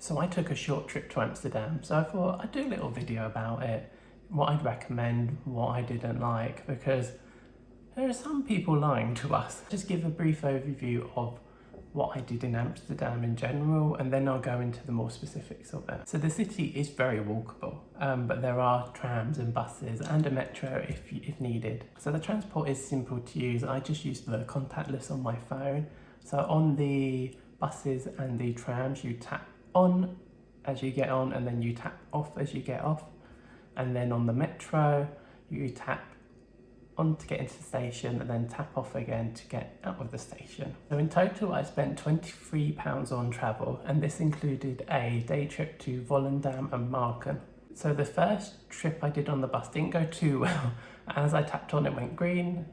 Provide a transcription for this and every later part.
So I took a short trip to Amsterdam, so I thought I'd do a little video about it, what I'd recommend, what I didn't like, because there are some people lying to us. Just give a brief overview of what I did in Amsterdam in general, and then I'll go into the more specifics of it. So the city is very walkable, but there are trams and buses and a metro if needed. So the transport is simple to use. I just use the contactless on my phone. So on the buses and the trams, you tap on as you get on, and then you tap off as you get off. And then on the metro, you tap on to get into the station and then tap off again to get out of the station. So in total, I spent £23 on travel, and this included a day trip to Volendam and Marken. So the first trip I did on the bus didn't go too well. As I tapped on, it went green,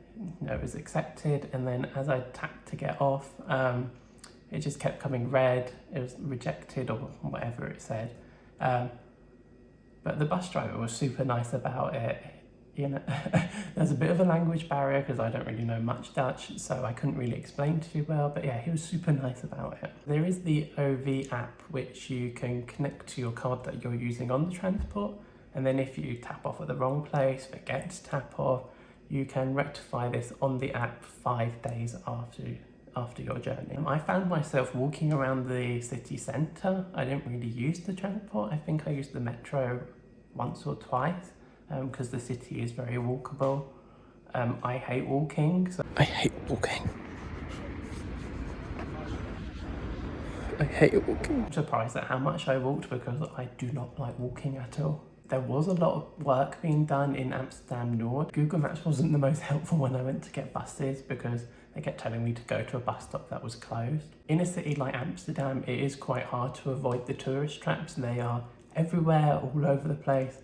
it was accepted, and then as I tapped to get off, it just kept coming red, it was rejected or whatever it said. But the bus driver was super nice about it. You know, there's a bit of a language barrier because I don't really know much Dutch, so I couldn't really explain too well, but yeah, he was super nice about it. There is the OV app which you can connect to your card that you're using on the transport, and then if you tap off at the wrong place, forget to tap off, you can rectify this on the app 5 days after your journey. I found myself walking around the city centre. I didn't really use the transport. I think I used the metro once or twice because the city is very walkable. I hate walking. I hate walking. I'm surprised at how much I walked because I do not like walking at all. There was a lot of work being done in Amsterdam North. Google Maps wasn't the most helpful when I went to get buses because they kept telling me to go to a bus stop that was closed. In a city like Amsterdam, it is quite hard to avoid the tourist traps. They are everywhere, all over the place.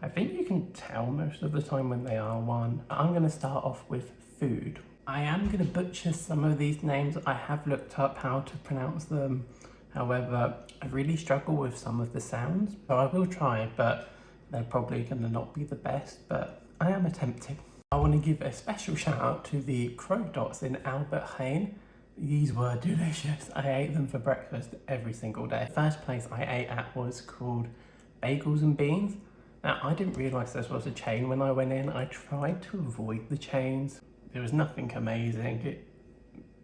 I think you can tell most of the time when they are one. I'm going to start off with food. I am going to butcher some of these names. I have looked up how to pronounce them. However, I really struggle with some of the sounds. So I will try, but they're probably going to not be the best, but I am attempting. I want to give a special shout out to the Crow Dots in Albert Heijn. These were delicious. I ate them for breakfast every single day. The first place I ate at was called Bagels and Beans. Now, I didn't realise this was a chain when I went in. I tried to avoid the chains. There was nothing amazing.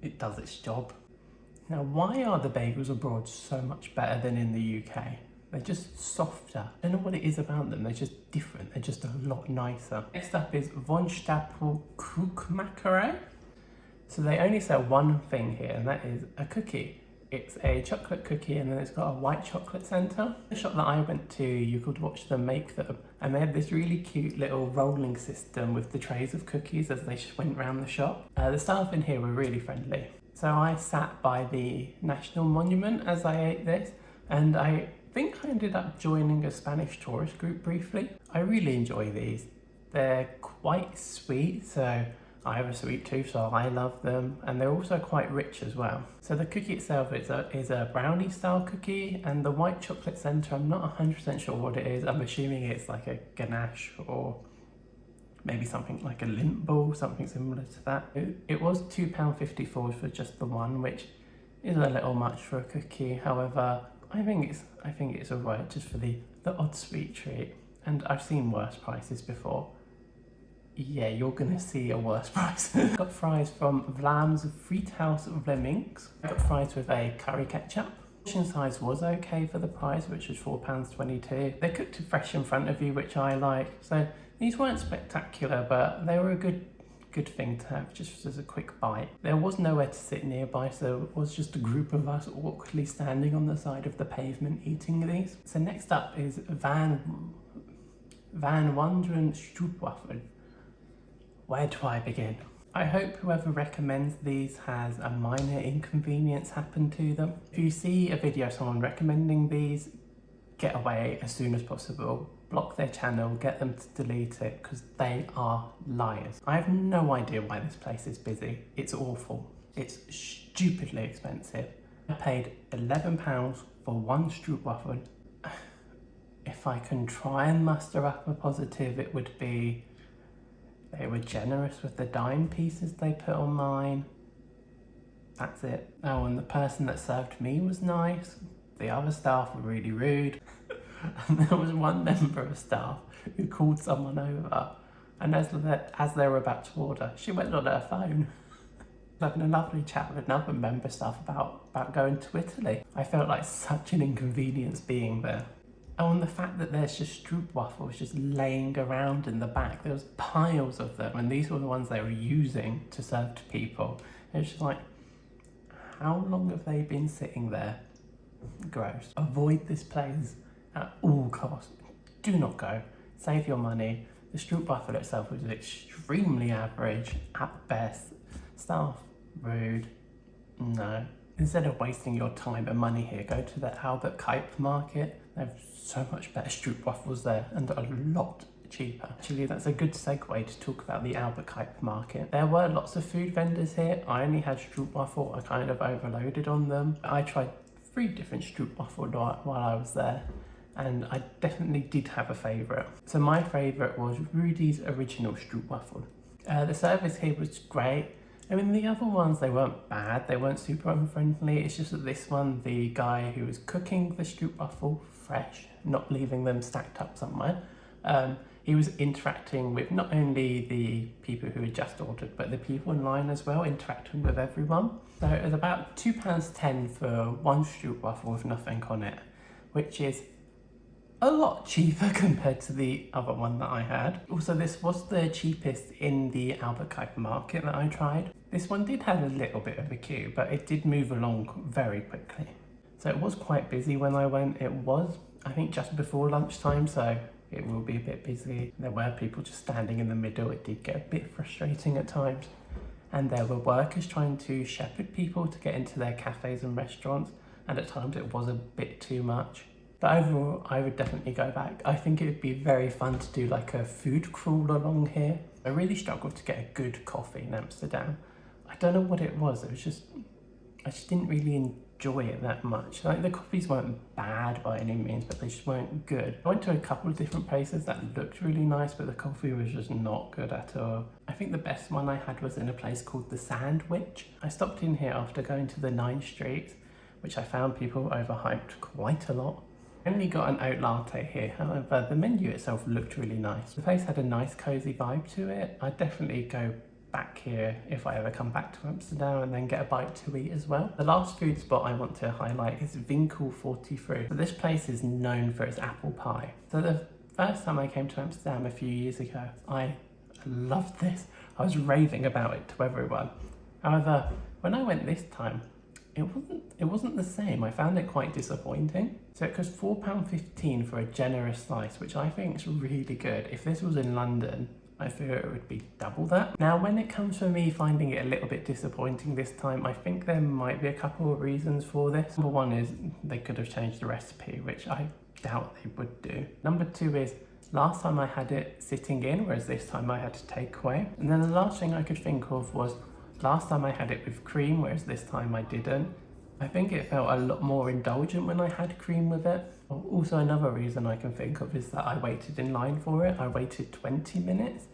It does its job. Now, why are the bagels abroad so much better than in the UK? They're just softer. I don't know what it is about them. They're just different. They're just a lot nicer. Next up is Von Stapel Koekmakerij. So they only sell one thing here, and that is a cookie. It's a chocolate cookie, and then it's got a white chocolate centre. The shop that I went to, you could watch them make them, and they had this really cute little rolling system with the trays of cookies as they went around the shop. The staff in here were really friendly. So I sat by the National Monument as I ate this, and I think I ended up joining a Spanish tourist group briefly. I really enjoy these. They're quite sweet, so I have a sweet tooth, so I love them, and they're also quite rich as well. So the cookie itself is a brownie style cookie, and the white chocolate centre, I'm not 100% sure what it is. I'm assuming it's like a ganache or maybe something like a lint ball, something similar to that. It was £2.54 for just the one, which is a little much for a cookie. However, I think it's alright just for the odd sweet treat, and I've seen worse prices before. Yeah, you're gonna see a worse price. Got fries from Vlaams Friethuis Vlemings. Got fries with a curry ketchup. Portion size was okay for the price, which was £4.22. They're cooked fresh in front of you, which I like. So these weren't spectacular, but they were a good thing to have just as a quick bite. There was nowhere to sit nearby, so it was just a group of us awkwardly standing on the side of the pavement eating these. So next up is Van Wanderen Stroopwafel. Where do I begin? I hope whoever recommends these has a minor inconvenience happen to them. If you see a video of someone recommending these, get away as soon as possible. Block their channel, get them to delete it, because they are liars. I have no idea why this place is busy. It's awful. It's stupidly expensive. I paid £11 for one stroopwafel. If I can try and muster up a positive, it would be they were generous with the dime pieces they put on mine. That's it. Oh, and the person that served me was nice. The other staff were really rude. And there was one member of staff who called someone over, and as they were about to order, she went on her phone. Having a lovely chat with another member of staff about going to Italy. I felt like such an inconvenience being there. Oh, and the fact that there's just stroopwafels just laying around in the back. There was piles of them, and these were the ones they were using to serve to people. It's just like, how long have they been sitting there? Gross. Avoid this place at all costs. Do not go. Save your money. The stroopwafel itself was extremely average at best. Staff, rude. No. Instead of wasting your time and money here, go to the Albert Kuip market. They have so much better stroopwafels there and a lot cheaper. Actually, that's a good segue to talk about the Albert Kuip market. There were lots of food vendors here. I only had stroopwafel. I kind of overloaded on them. I tried 3 different stroopwafel while I was there, and I definitely did have a favourite. So my favourite was Rudy's original stroopwafel. The service here was great. I mean, the other ones, they weren't bad, they weren't super unfriendly. It's just that this one, the guy who was cooking the stroopwafel fresh, not leaving them stacked up somewhere, he was interacting with not only the people who had just ordered, but the people in line as well, interacting with everyone. So it was about £2.10 for one stroopwafel with nothing on it, which is a lot cheaper compared to the other one that I had. Also, this was the cheapest in the Albert Kuip market that I tried. This one did have a little bit of a queue, but it did move along very quickly. So it was quite busy when I went. It was, I think, just before lunchtime, so it will be a bit busy. There were people just standing in the middle. It did get a bit frustrating at times. And there were workers trying to shepherd people to get into their cafes and restaurants, and at times it was a bit too much. But overall, I would definitely go back. I think it would be very fun to do like a food crawl along here. I really struggled to get a good coffee in Amsterdam. I don't know what it was. It was just, I just didn't really enjoy it that much. Like, the coffees weren't bad by any means, but they just weren't good. I went to a couple of different places that looked really nice, but the coffee was just not good at all. I think the best one I had was in a place called the Sandwich. I stopped in here after going to the 9 Streets, which I found people overhyped quite a lot. I only got an oat latte here, however the menu itself looked really nice. The place had a nice cozy vibe to it. I'd definitely go back here if I ever come back to Amsterdam and then get a bite to eat as well. The last food spot I want to highlight is Winkel 43. So this place is known for its apple pie. So the first time I came to Amsterdam a few years ago, I loved this. I was raving about it to everyone. However, when I went this time, it wasn't the same. I found it quite disappointing. So it cost £4.15 for a generous slice, which I think is really good. If this was in London, I feel it would be double that. Now, when it comes to me finding it a little bit disappointing this time, I think there might be a couple of reasons for this. Number one is they could have changed the recipe, which I doubt they would do. Number two is last time I had it sitting in, whereas this time I had to take away. And then the last thing I could think of was last time I had it with cream, whereas this time I didn't. I think it felt a lot more indulgent when I had cream with it. Also, another reason I can think of is that I waited in line for it. I waited 20 minutes,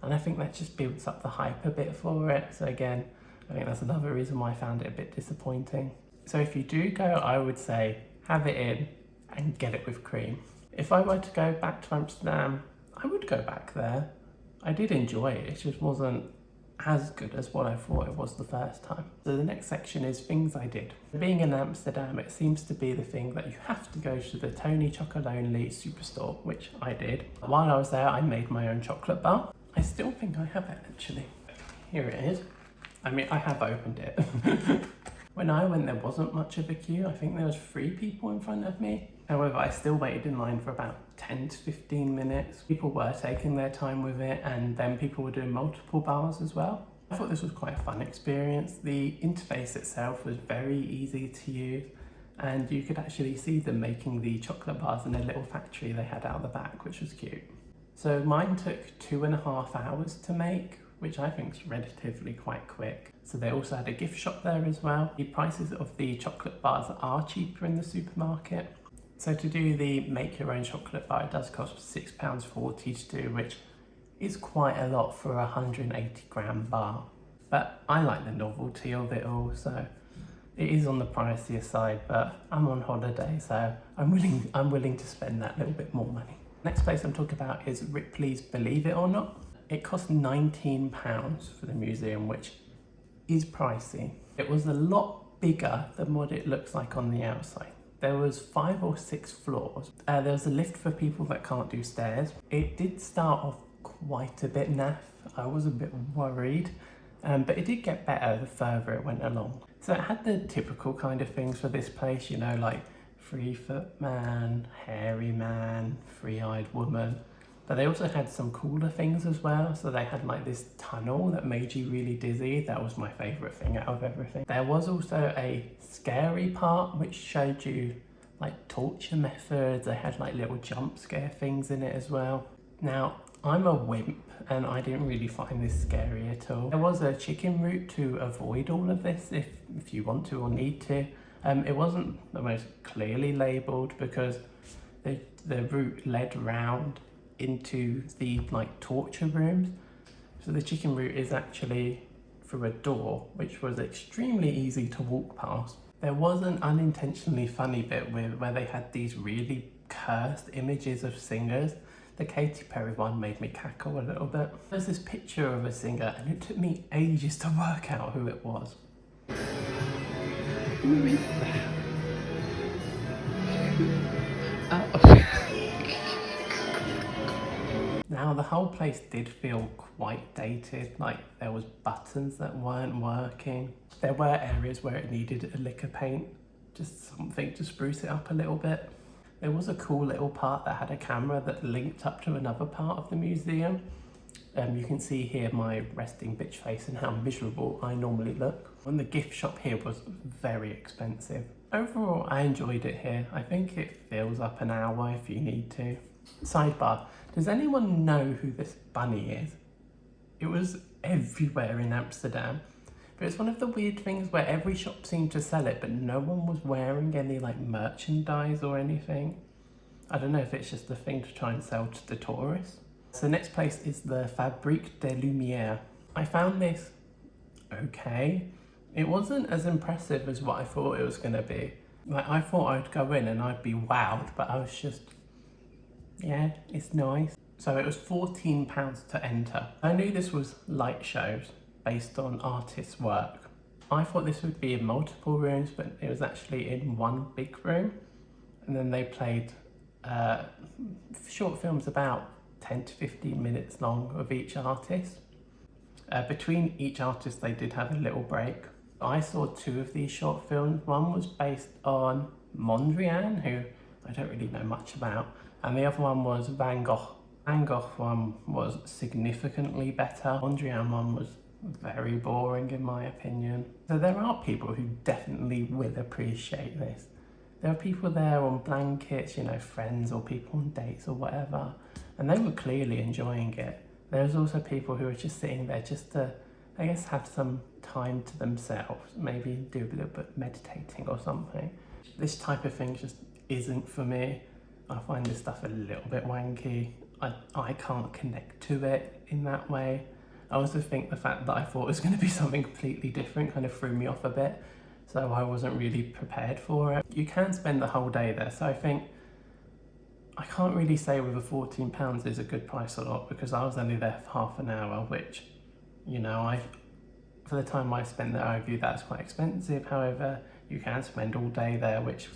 and I think that just builds up the hype a bit for it. So again, I think that's another reason why I found it a bit disappointing. So if you do go, I would say have it in and get it with cream. If I were to go back to Amsterdam, I would go back there. I did enjoy it, it just wasn't as good as what I thought it was the first time. So the next section is things I did. Being in Amsterdam, it seems to be the thing that you have to go to the Tony Chocolonely superstore, which I did. While I was there, I made my own chocolate bar. I still think I have it actually. Here it is. I mean, I have opened it. When I went, there wasn't much of a queue. I think there was 3 people in front of me. However, I still waited in line for about 10 to 15 minutes. People were taking their time with it, and then people were doing multiple bars as well. I thought this was quite a fun experience. The interface itself was very easy to use, and you could actually see them making the chocolate bars in a little factory they had out the back, which was cute. So mine took 2.5 hours to make, which I think is relatively quite quick. So they also had a gift shop there as well. The prices of the chocolate bars are cheaper in the supermarket. So to do the make your own chocolate bar, it does cost £6.40 to do, which is quite a lot for a 180 gram bar. But I like the novelty of it all, so It is on the pricier side, but I'm on holiday, so I'm willing to spend that little bit more money. Next place I'm talking about is Ripley's Believe It or Not. It cost £19 for the museum, which is pricey. It was a lot bigger than what it looks like on the outside. There was 5 or 6 floors. There was a lift for people that can't do stairs. It did start off quite a bit naff. I was a bit worried, but it did get better the further it went along. So it had the typical kind of things for this place, you know, like 3-foot man, hairy man, 3-eyed woman. But they also had some cooler things as well. So they had like this tunnel that made you really dizzy. That was my favourite thing out of everything. There was also a scary part which showed you like torture methods. They had like little jump scare things in it as well. Now, I'm a wimp and I didn't really find this scary at all. There was a chicken route to avoid all of this if you want to or need to. It wasn't the most clearly labelled because the route led round into the like torture rooms. So the chicken route is actually through a door, which was extremely easy to walk past. There was an unintentionally funny bit where they had these really cursed images of singers. The Katy Perry one made me cackle a little bit. There's this picture of a singer and it took me ages to work out who it was. Who is that? Now the whole place did feel quite dated, like there was buttons that weren't working. There were areas where it needed a lick of paint, just something to spruce it up a little bit. There was a cool little part that had a camera that linked up to another part of the museum. You can see here my resting bitch face and how miserable I normally look. And the gift shop here was very expensive. Overall, I enjoyed it here. I think it fills up an hour if you need to. Sidebar, does anyone know who this bunny is? It was everywhere in Amsterdam. But it's one of the weird things where every shop seemed to sell it, but no one was wearing any like merchandise or anything. I don't know if it's just a thing to try and sell to the tourists. So the next place is the Fabrique des Lumières. I found this okay. It wasn't as impressive as what I thought it was gonna be. Like I thought I'd go in and I'd be wowed, but I was just, yeah, it's nice. So it was £14 to enter. I knew this was light shows based on artists' work. I thought this would be in multiple rooms, but it was actually in one big room. And then they played short films about 10 to 15 minutes long of each artist. Between each artist, they did have a little break. I saw 2 of these short films. One was based on Mondrian, who I don't really know much about, and the other one was Van Gogh. Van Gogh one was significantly better. Mondrian one was very boring in my opinion. So there are people who definitely will appreciate this. There are people there on blankets, you know, friends or people on dates or whatever, and they were clearly enjoying it. There's also people who are just sitting there just to, I guess, have some time to themselves, maybe do a little bit of meditating or something. This type of thing just isn't for me. I find this stuff a little bit wanky. I can't connect to it in that way. I also think the fact that I thought it was going to be something completely different kind of threw me off a bit, so I wasn't really prepared for it. You can spend the whole day there, so I think I can't really say whether £14 is a good price or not, because I was only there for half an hour, which, you know, for the time I spent there, I view that as quite expensive. However, you can spend all day there, which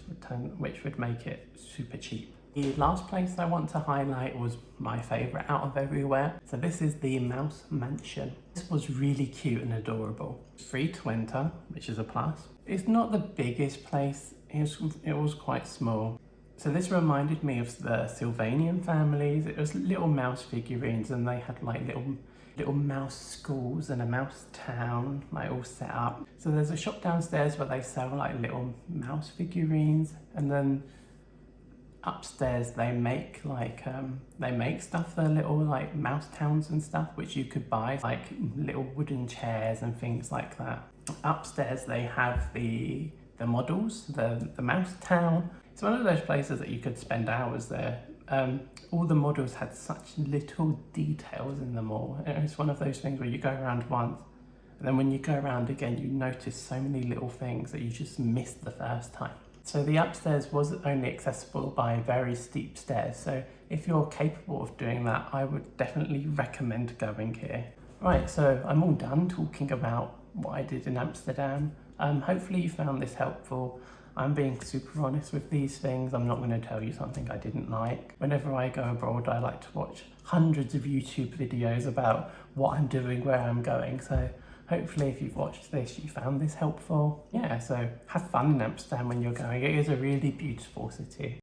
would make it super cheap. The last place I want to highlight was my favourite out of everywhere. So this is the Mouse Mansion. This was really cute and adorable. Free to enter, which is a plus. It's not the biggest place, it was quite small. So this reminded me of the Sylvanian families. It was little mouse figurines and they had like little mouse schools and a mouse town, like all set up. So there's a shop downstairs where they sell like little mouse figurines, and then upstairs they make like they make stuff for little like mouse towns and stuff, which you could buy, like little wooden chairs and things like that. Upstairs they have the models, the mouse town. It's one of those places that you could spend hours there. All the models had such little details in them all. It's one of those things where you go around once And then when you go around again, you notice so many little things that you just missed the first time. So the upstairs was only accessible by very steep stairs, so if you're capable of doing that, I would definitely recommend going here. Right, so I'm all done talking about what I did in Amsterdam. Hopefully you found this helpful. I'm being super honest with these things. I'm not going to tell you something I didn't like. Whenever I go abroad, I like to watch hundreds of YouTube videos about what I'm doing, where I'm going. So hopefully if you've watched this, you found this helpful. Yeah, so have fun in Amsterdam when you're going. It is a really beautiful city.